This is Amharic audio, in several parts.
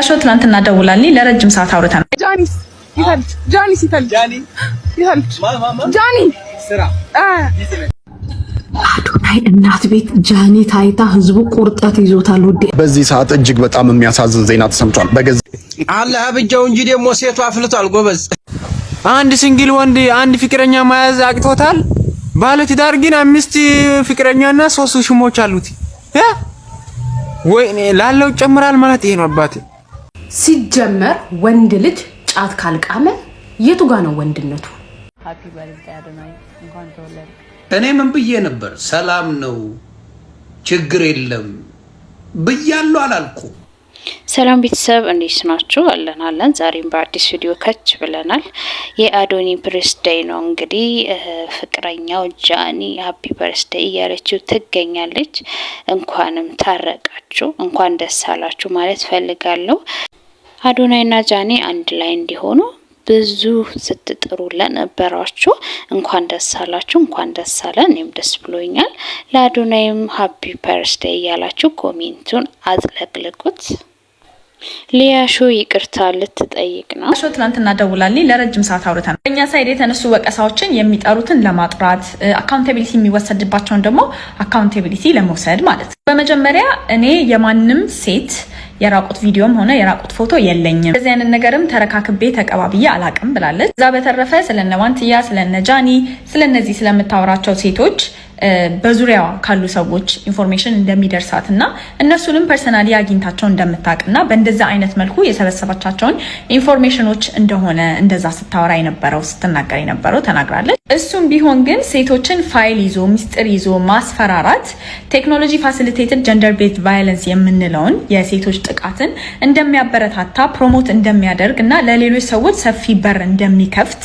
አሾ ትናንትና ደውላልኝ ለረጅም ሰዓት አውርተን ጃኒስ ይታል ጃኒ ስራ አዶናይ እናት ቤት ጃኒ ታይታ ህዝቡ ቁርጠት ይዞታል። ወዴ በዚህ ሰዓት እጅግ በጣም የሚያሳዝን ዜና ተሰምቷል። በገዛ አላህ አብጃው እንጂ ደሞ ሴቱ አፍልቷል። ጎበዝ አንድ ሲንግል ወንድ አንድ ፍቅረኛ መያዝ አቅቶታል። ባለ ትዳር ግን 5 ፍቅረኛና 3 ሽሞች አሉት። ወይኔ ላለው ጨምራል ማለት ይሄ ነው አባቴ። ሲጀመር ወንድ ልጅ ጫት ካልቃመ የቱ ጋር ነው ወንድነቱ? ሃፒ በርዝዴይ አዶናይ እንኳን ተወለደ። እኔ ምን ብዬ ነበር? ሰላም ነው ችግር የለም ብያለሁ አላልኩ? ሰላም ቤተሰብ እንዴት ናችሁ? አለን ዛሬም በአዲስ ቪዲዮ ከች ብለናል። የአዶኒ በርዝዴይ ነው እንግዲህ ፍቅረኛው ጃኒ ሃፒ በርዝዴይ እያለችው ትገኛለች። እንኳንም ታረቃችሁ እንኳን ደስ አላችሁ ማለት ፈልጋለሁ። አዶናይና ጃኒ አንድ ላይ እንዲሆኑ ብዙ ስትጥሩ ለነበራችሁ እንኳን ደስ አላችሁ እንኳን ደስ አለን። እኔም ደስ ብሎኛል። ለአዶናይም ሃፒ በርዝዴይ ያላችሁ ኮሜንቱን አጥለቅልቁት። ሊያሾ ይቅርታ ልትጠይቅ ነው። አሾ ትናንትና ደውላልኝ ለረጅም ሰዓት አውርተን በእኛ ሳይድ የተነሱ ወቀሳዎችን የሚጠሩትን ለማጥራት አካውንታቢሊቲ የሚወሰድባቸውን ደግሞ አካውንታቢሊቲ ለመውሰድ ማለት ነው። በመጀመሪያ እኔ የማንም ሴት የራቁት ቪዲዮም ሆነ የራቁት ፎቶ የለኝም። በዚህ አይነት ነገርም ተረካክቤ ተቀባብዬ አላቅም ብላለች። እዛ በተረፈ ስለነ ዋንቲያ ስለነ ጃኒ ስለነዚህ ስለምታወራቸው ሴቶች በዙሪያዋ ካሉ ሰዎች ኢንፎርሜሽን እንደሚደርሳትና እነሱንም ፐርሰናሊ አግኝታቸው እንደምታውቅና በእንደዛ አይነት መልኩ የሰበሰባቻቸውን ኢንፎርሜሽኖች እንደሆነ እንደዛ ስታወራ የነበረው ስትናገር የነበረው ተናግራለች። እሱም ቢሆን ግን ሴቶችን ፋይል ይዞ ሚስጥር ይዞ ማስፈራራት ቴክኖሎጂ ፋሲሊቴትድ ጀንደር ቤዝድ ቫዮለንስ የምንለውን የሴቶች ጥቃትን እንደሚያበረታታ ፕሮሞት እንደሚያደርግ እና ለሌሎች ሰዎች ሰፊ በር እንደሚከፍት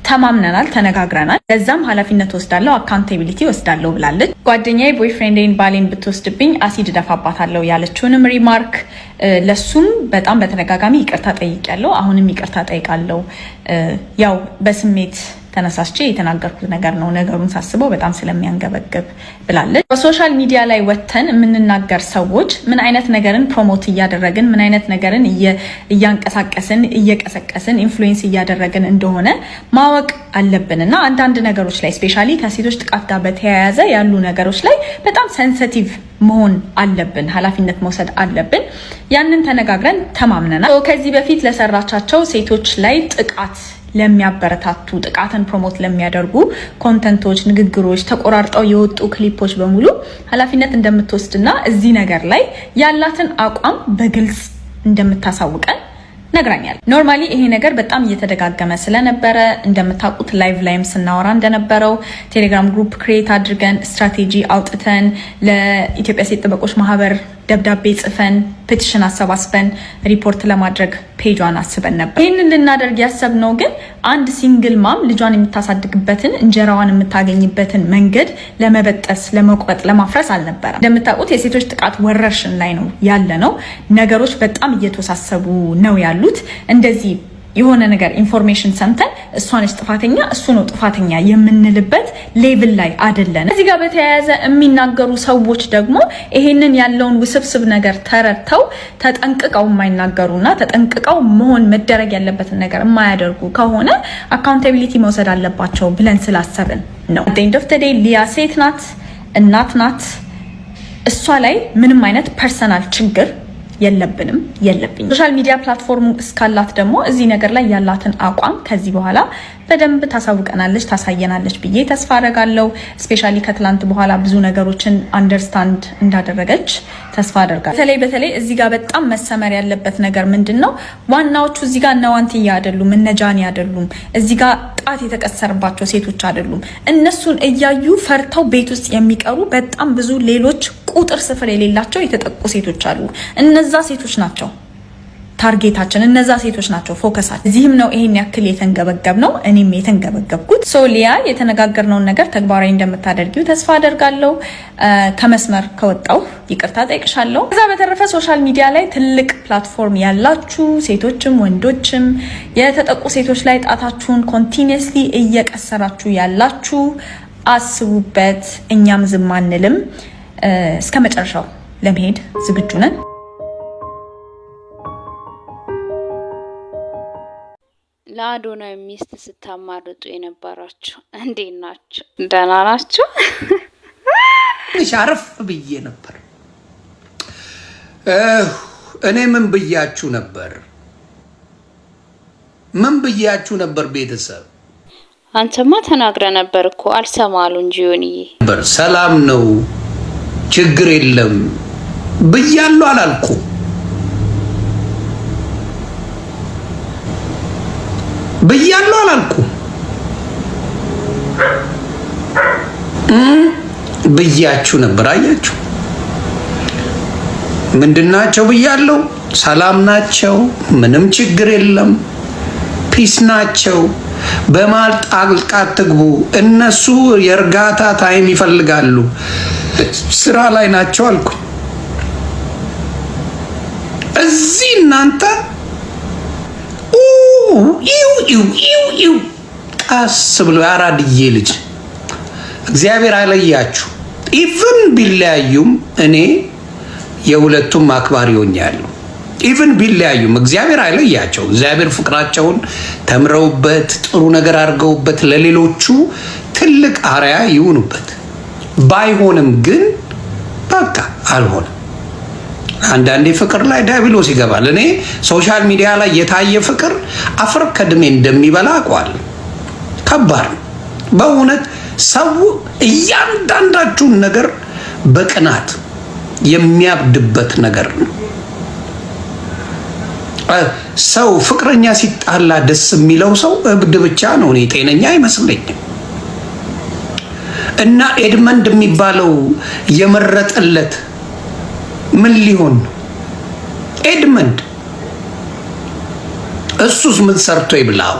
ተማምነናል፣ ተነጋግረናል። ለዛም ኃላፊነት ወስዳለሁ አካውንታቢሊቲ ወስዳለሁ ብላለች። ጓደኛዬ ቦይፍሬንዴን ባሌን ብትወስድብኝ አሲድ ደፋባታለሁ ያለችውንም ሪማርክ ለሱም በጣም በተደጋጋሚ ይቅርታ ጠይቄያለሁ። አሁንም ይቅርታ ጠይቃለሁ። ያው በስሜት ተነሳስቼ የተናገርኩት ነገር ነው። ነገሩን ሳስበው በጣም ስለሚያንገበግብ ብላለች። በሶሻል ሚዲያ ላይ ወተን የምንናገር ሰዎች ምን አይነት ነገርን ፕሮሞት እያደረግን ምን አይነት ነገርን እያንቀሳቀስን እየቀሰቀስን ኢንፍሉዌንስ እያደረግን እንደሆነ ማወቅ አለብንና አንዳንድ ነገሮች ላይ ስፔሻሊ ከሴቶች ጥቃት ጋር በተያያዘ ያሉ ነገሮች ላይ በጣም ሴንሲቲቭ መሆን አለብን፣ ኃላፊነት መውሰድ አለብን። ያንን ተነጋግረን ተማምነናል። ከዚህ በፊት ለሰራቻቸው ሴቶች ላይ ጥቃት ለሚያበረታቱ ጥቃትን ፕሮሞት ለሚያደርጉ ኮንተንቶች፣ ንግግሮች፣ ተቆራርጠው የወጡ ክሊፖች በሙሉ ኃላፊነት እንደምትወስድና እዚህ ነገር ላይ ያላትን አቋም በግልጽ እንደምታሳውቀን ነግራኛል። ኖርማሊ ይሄ ነገር በጣም እየተደጋገመ ስለነበረ እንደምታውቁት ላይቭ ላይም ስናወራ እንደነበረው ቴሌግራም ግሩፕ ክሬት አድርገን ስትራቴጂ አውጥተን ለኢትዮጵያ ሴት ጠበቆች ማህበር ደብዳቤ ጽፈን ፔቲሽን አሰባስበን ሪፖርት ለማድረግ ፔጇን አስበን ነበር። ይህንን ልናደርግ ያሰብነው ግን አንድ ሲንግል ማም ልጇን የምታሳድግበትን እንጀራዋን የምታገኝበትን መንገድ ለመበጠስ፣ ለመቁረጥ፣ ለማፍረስ አልነበረም። እንደምታውቁት የሴቶች ጥቃት ወረርሽን ላይ ነው ያለ ነው። ነገሮች በጣም እየተወሳሰቡ ነው ያሉት። እንደዚህ የሆነ ነገር ኢንፎርሜሽን ሰምተን እሷ ነች ጥፋተኛ እሱ ነው ጥፋተኛ የምንልበት ሌቭል ላይ አይደለም። እዚህ ጋር በተያያዘ የሚናገሩ ሰዎች ደግሞ ይሄንን ያለውን ውስብስብ ነገር ተረድተው ተጠንቅቀው የማይናገሩና ተጠንቅቀው መሆን መደረግ ያለበትን ነገር የማያደርጉ ከሆነ አካውንታቢሊቲ መውሰድ አለባቸው ብለን ስላሰብን ነው። ኤንድ ኦፍ ዘ ዴይ ሊያ ሴት ናት፣ እናት ናት። እሷ ላይ ምንም አይነት ፐርሰናል ችግር የለብንም የለብኝ። ሶሻል ሚዲያ ፕላትፎርሙ እስካላት ደግሞ እዚህ ነገር ላይ ያላትን አቋም ከዚህ በኋላ በደንብ ታሳውቀናለች፣ ታሳየናለች ብዬ ተስፋ አደርጋለሁ። ስፔሻሊ ከትላንት በኋላ ብዙ ነገሮችን አንደርስታንድ እንዳደረገች ተስፋ አደርጋለሁ። በተለይ እዚህ ጋር በጣም መሰመር ያለበት ነገር ምንድነው? ዋናዎቹ እዚህ ጋር እነ ዋንቲያ አይደሉም፣ እነ ጃኒ አይደሉም፣ እዚህ ጋር ጣት የተቀሰረባቸው ሴቶች አይደሉም። እነሱን እያዩ ፈርተው ቤት ውስጥ የሚቀሩ በጣም ብዙ ሌሎች ቁጥር ስፍር የሌላቸው የተጠቁ ሴቶች አሉ። እነዛ ሴቶች ናቸው ታርጌታችን፣ እነዛ ሴቶች ናቸው ፎከሳችን። እዚህም ነው ይሄን ያክል የተንገበገብ ነው እኔም የተንገበገብኩት። ሊያ የተነጋገርነውን ነገር ተግባራዊ እንደምታደርጊው ተስፋ አደርጋለሁ። ከመስመር ከወጣው ይቅርታ ጠይቅሻለሁ። ከዛ በተረፈ ሶሻል ሚዲያ ላይ ትልቅ ፕላትፎርም ያላችሁ ሴቶችም ወንዶችም የተጠቁ ሴቶች ላይ ጣታችሁን ኮንቲኒየስሊ እየቀሰራችሁ ያላችሁ አስቡበት። እኛም ዝም አንልም። እስከ መጨረሻው ለመሄድ ዝግጁ ነን። ለአዶናይ ሚስት ስታማርጡ የነበራችሁ እንዴት ናችሁ? ደህና ናችሁ? አረፍ ብዬ ነበር። እኔ ምን ብያችሁ ነበር? ቤተሰብ አንተማ ተናግረ ነበር እኮ አልሰማሉ እንጂ ዮኒዬ ነበር። ሰላም ነው ችግር የለም ብያለሁ አላልኩ? ብያችሁ ነበር። አያችሁ ምንድናቸው ብያለሁ? ሰላም ናቸው፣ ምንም ችግር የለም፣ ፒስ ናቸው። በማል ጣልቃ አትግቡ። እነሱ የእርጋታ ታይም ይፈልጋሉ፣ ስራ ላይ ናቸው አልኩ። እዚህ እናንተ ቀስ ብሎ ያራድዬ ልጅ እግዚአብሔር አይለያችሁ። ኢቭን ቢለያዩም እኔ የሁለቱም አክባሪ ሆኛለሁ። ኢቭን ቢለያዩም እግዚአብሔር አይለያቸው። እግዚአብሔር ፍቅራቸውን ተምረውበት ጥሩ ነገር አድርገውበት ለሌሎቹ ትልቅ አርያ ይሁኑበት። ባይሆንም ግን በቃ አልሆነም። አንዳንዴ ፍቅር ላይ ዲያብሎስ ይገባል። እኔ ሶሻል ሚዲያ ላይ የታየ ፍቅር አፈር ከድሜ እንደሚበላ አውቀዋለሁ። ከባድ ነው በእውነት። ሰው እያንዳንዳችሁን ነገር በቅናት የሚያብድበት ነገር ነው። ሰው ፍቅረኛ ሲጣላ ደስ የሚለው ሰው እብድ ብቻ ነው። እኔ ጤነኛ አይመስለኝም። እና ኤድመንድ የሚባለው የመረጠለት ምን ሊሆን ነው? ኤድመንድ እሱስ ምን ሰርቶ ይብላው?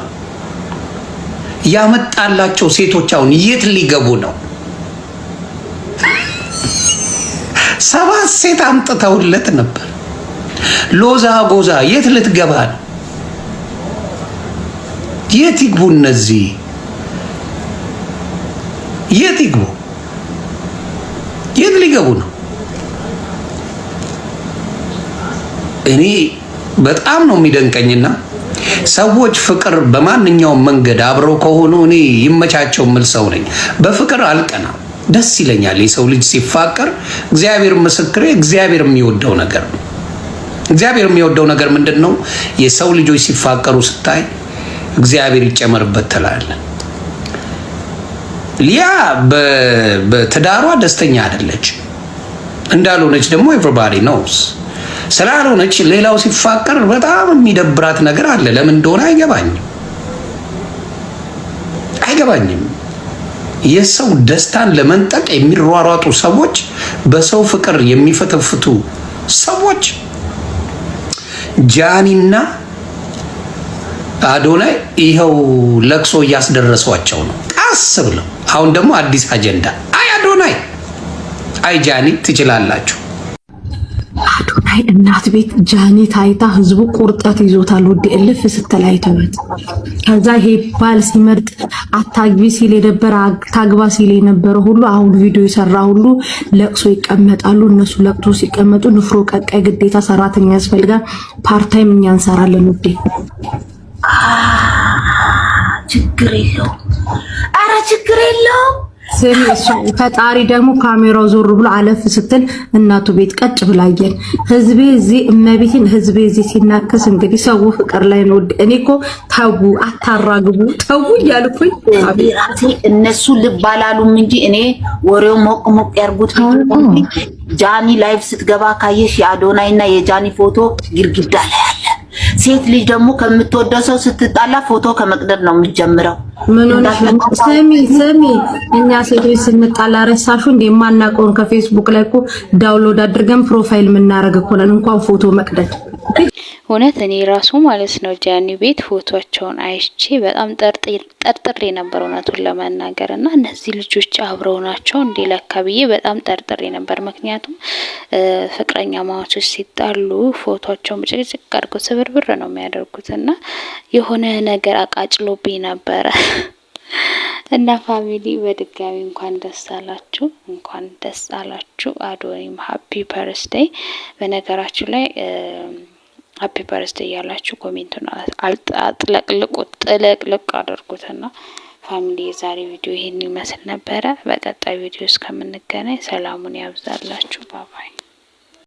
ያመጣላቸው ሴቶች አሁን የት ሊገቡ ነው? 7 ሴት አምጥተውለት ነበር። ሎዛ ጎዛ የት ልትገባ ነው? የት ይግቡ እነዚህ? የት ይግቡ? የት ሊገቡ ነው? እኔ በጣም ነው የሚደንቀኝና ሰዎች ፍቅር በማንኛውም መንገድ አብረው ከሆኑ እኔ ይመቻቸው ምል ሰው ነኝ። በፍቅር አልቀናም፣ ደስ ይለኛል የሰው ልጅ ሲፋቀር። እግዚአብሔር ምስክሬ፣ እግዚአብሔር የሚወደው ነገር ነው። እግዚአብሔር የሚወደው ነገር ምንድነው? የሰው ልጆች ሲፋቀሩ ስታይ እግዚአብሔር ይጨመርበት ትላለህ። ሊያ በትዳሯ ደስተኛ አይደለች እንዳልሆነች ደግሞ ኤቨሪባዲ ኖውስ። ስላልሆነች ሌላው ሲፋቀር በጣም የሚደብራት ነገር አለ። ለምን እንደሆነ አይገባኝም። የሰው ደስታን ለመንጠቅ የሚሯሯጡ ሰዎች፣ በሰው ፍቅር የሚፈተፍቱ ሰዎች ጃኒና አዶናይ ይኸው ለቅሶ እያስደረሷቸው ነው ቀስ ብለው። አሁን ደግሞ አዲስ አጀንዳ። አይ አዶናይ፣ አይ ጃኒ ትችላላችሁ። አዶናይ እናት ቤት ጃኒ ታይታ ህዝቡ ቁርጠት ይዞታል። ውድ እልፍ ስትላይተውት ከዛ ይሄ ባል ሲመርጥ አታግቢ ሲል የነበረ ታግባ ሲል የነበረ ሁሉ አሁን ቪዲዮ የሰራ ሁሉ ለቅሶ ይቀመጣሉ። እነሱ ለቅሶ ሲቀመጡ ንፍሮ ቀቃይ ግዴታ ሰራተኛ ያስፈልጋል። ፓርታይም እኛ እንሰራለን። ውዴ ችግር የለው፣ ኧረ ችግር የለው። ፈጣሪ ደግሞ ካሜራው ዞር ብሎ አለፍ ስትል እናቱ ቤት ቀጭ ብላየን። ህዝቤ እዚህ እመቤቴን ህዝቤ እዚህ ሲናከስ እንግዲህ ሰው ፍቅር ላይ ነው። እኔ እኮ ተው አታራግቡ ተው እያልኩኝ አቢራቴ እነሱ ልብ አላሉም እንጂ እኔ ወሬው ሞቅ ሞቅ ያርጉት። ጃኒ ላይቭ ስትገባ ካየሽ የአዶናይና የጃኒ ፎቶ ግድግዳ ላይ አለ። ሴት ልጅ ደግሞ ከምትወደው ሰው ስትጣላ ፎቶ ከመቅደድ ነው የሚጀምረው። ምን ሆነሽ? ስሚ እኛ ሴቶች ስንጣላ ረሳሹ እንደ የማናውቀውን ከፌስቡክ ላይ እኮ ዳውንሎድ አድርገን ፕሮፋይል የምናረግ እኮ ነን፣ እንኳን ፎቶ መቅደድ። እውነት እኔ ራሱ ማለት ነው ጃኒ ቤት ፎቶቸውን አይቼ በጣም ጠርጥሬ ነበር እውነቱን ለመናገር። እና እነዚህ ልጆች አብረው ናቸው እንዴ ለካ ብዬ በጣም ጠርጥሬ ነበር። ምክንያቱም ፍቅረኛ ማቾች ሲጣሉ ፎቶቸውን ብጭቅጭቅ አድርገው ስብርብር ነው የሚያደርጉት እና የሆነ ነገር አቃጭሎብኝ ነበረ። እና ፋሚሊ በድጋሚ እንኳን ደስ አላችሁ፣ እንኳን ደስ አላችሁ። አዶኒም ሃፒ በርዝዴይ። በነገራችሁ ላይ ሃፒ በርዝዴይ ያላችሁ ኮሜንቱን አጥለቅልቁት። ጥልቅልቅ አድርጉትና ፋሚሊ የዛሬ ቪዲዮ ይሄን ይመስል ነበረ። በቀጣይ ቪዲዮ እስከምንገናኝ ሰላሙን ያብዛላችሁ። ባባይ